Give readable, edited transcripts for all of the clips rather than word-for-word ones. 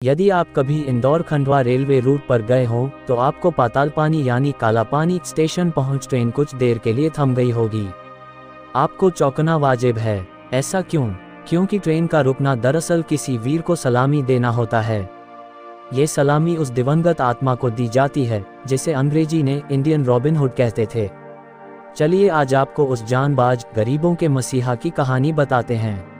यदि आप कभी इंदौर खंडवा रेलवे रूट पर गए हों तो आपको पातालपानी यानी काला पानी स्टेशन पहुंच ट्रेन कुछ देर के लिए थम गई होगी। आपको चौंकना वाजिब है। ऐसा क्यों? क्योंकि ट्रेन का रुकना दरअसल किसी वीर को सलामी देना होता है। ये सलामी उस दिवंगत आत्मा को दी जाती है जिसे अंग्रेजी ने इंडियन रॉबिन हुड कहते थे। चलिए आज आपको उस जानबाज गरीबों के मसीहा की कहानी बताते हैं।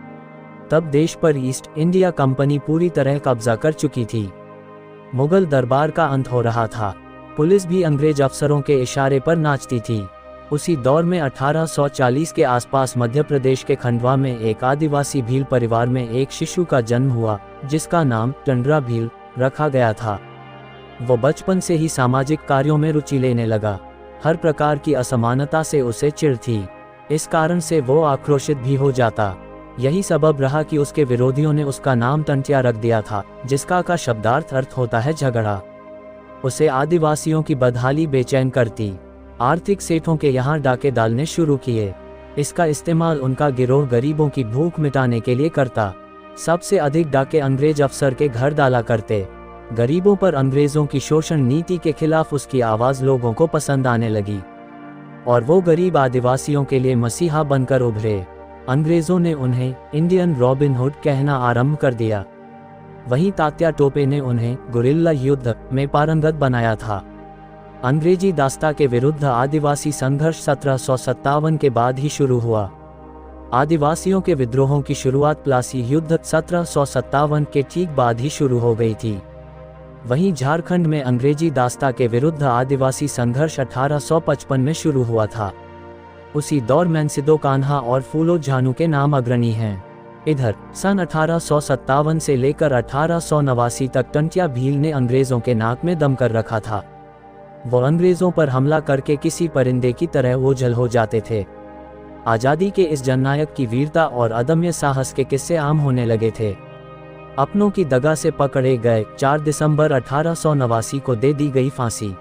तब देश पर ईस्ट इंडिया कंपनी पूरी तरह कब्जा कर चुकी थी। मुगल दरबार का अंत हो रहा था। पुलिस भी अंग्रेज अफसरों के इशारे पर नाचती थी। उसी दौर में 1840 के आसपास मध्य प्रदेश के खंडवा में एक आदिवासी भील परिवार में एक शिशु का जन्म हुआ जिसका नाम टंडरा भील रखा गया था। वो बचपन से ही सामाजिक कार्यों में रुचि लेने लगा। हर प्रकार की असमानता से उसे चिढ़ थी। इस कारण से वो आक्रोशित भी हो जाता। यही सबब रहा कि उसके विरोधियों ने उसका नाम टंटिया रख दिया था, जिसका का शब्दार्थ अर्थ होता है झगड़ा। उसे आदिवासियों की बदहाली बेचैन करती। आर्थिक सेठों के यहाँ डाके डालने शुरू किए। इसका इस्तेमाल उनका गिरोह गरीबों की भूख मिटाने के लिए करता। सबसे अधिक डाके अंग्रेज अफसर के घर डाला करते। गरीबों पर अंग्रेजों की शोषण नीति के खिलाफ उसकी आवाज़ लोगों को पसंद आने लगी और वो गरीब आदिवासियों के लिए मसीहा बनकर उभरे। अंग्रेजों ने उन्हें इंडियन रॉबिन हुड कहना आरंभ कर दिया। वहीं तात्या टोपे ने उन्हें गुरिल्ला युद्ध में पारंगत बनाया था। अंग्रेजी दास्ता के विरुद्ध आदिवासी संघर्ष 1757 के बाद ही शुरू हुआ। आदिवासियों के विद्रोहों की शुरुआत प्लासी युद्ध 1757 के ठीक बाद ही शुरू हो गई थी। वहीं झारखंड में अंग्रेजी दास्ता के विरुद्ध आदिवासी संघर्ष 1855 में शुरू हुआ था। उसी दौर में सिद्धो कान्हा और फूलो झानू के नाम अग्रणी हैं। इधर सन 1857 से लेकर 1889 तक टंटिया भील ने अंग्रेजों के नाक में दम कर रखा था। वो अंग्रेजों पर हमला करके किसी परिंदे की तरह ओझल हो जाते थे। आज़ादी के इस जननायक की वीरता और अदम्य साहस के किस्से आम होने लगे थे। अपनों की दगा से पकड़े गए 4 दिसंबर 1889 को दे दी गई फांसी।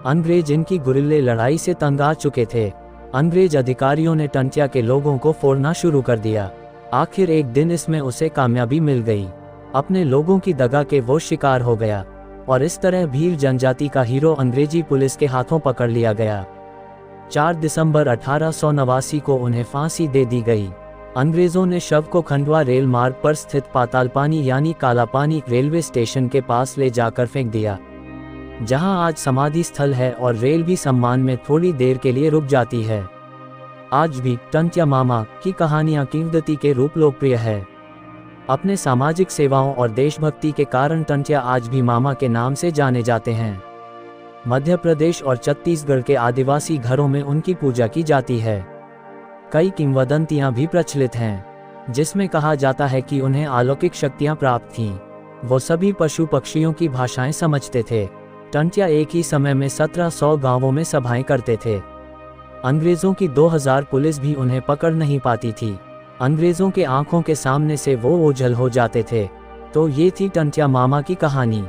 अंग्रेज इनकी गुरिल्ले लड़ाई से तंग आ चुके थे। अंग्रेज अधिकारियों ने टंटिया के लोगों को फोड़ना शुरू कर दिया। आखिर एक दिन इसमें उसे कामयाबी मिल गई। अपने लोगों की दगा के वो शिकार हो गया और इस तरह भील जनजाति का हीरो अंग्रेजी पुलिस के हाथों पकड़ लिया गया। 4 दिसंबर 1889 को उन्हें फांसी दे दी गई। अंग्रेजों ने शव को खंडवा रेल मार्ग पर स्थित पातालपानी यानी काला पानी रेलवे स्टेशन के पास ले जाकर फेंक दिया, जहां आज समाधि स्थल है और रेल भी सम्मान में थोड़ी देर के लिए रुक जाती है। आज भी टंटिया मामा की कहानियां किंवदंती के रूप लोकप्रिय है। अपने सामाजिक सेवाओं और देशभक्ति के कारण टंटिया आज भी मामा के नाम से जाने जाते हैं। मध्य प्रदेश और छत्तीसगढ़ के आदिवासी घरों में उनकी पूजा की जाती है। कई किंवदंतियां भी प्रचलित हैं, जिसमें कहा जाता है कि उन्हें अलौकिक शक्तियां प्राप्त थीं। वो सभी पशु पक्षियों की भाषाएं समझते थे। टंटिया एक ही समय में 1700 गांवों में सभाएं करते थे। अंग्रेजों की 2000 पुलिस भी उन्हें पकड़ नहीं पाती थी। अंग्रेजों के आंखों के सामने से वो ओझल हो जाते थे। तो ये थी टंटिया मामा की कहानी।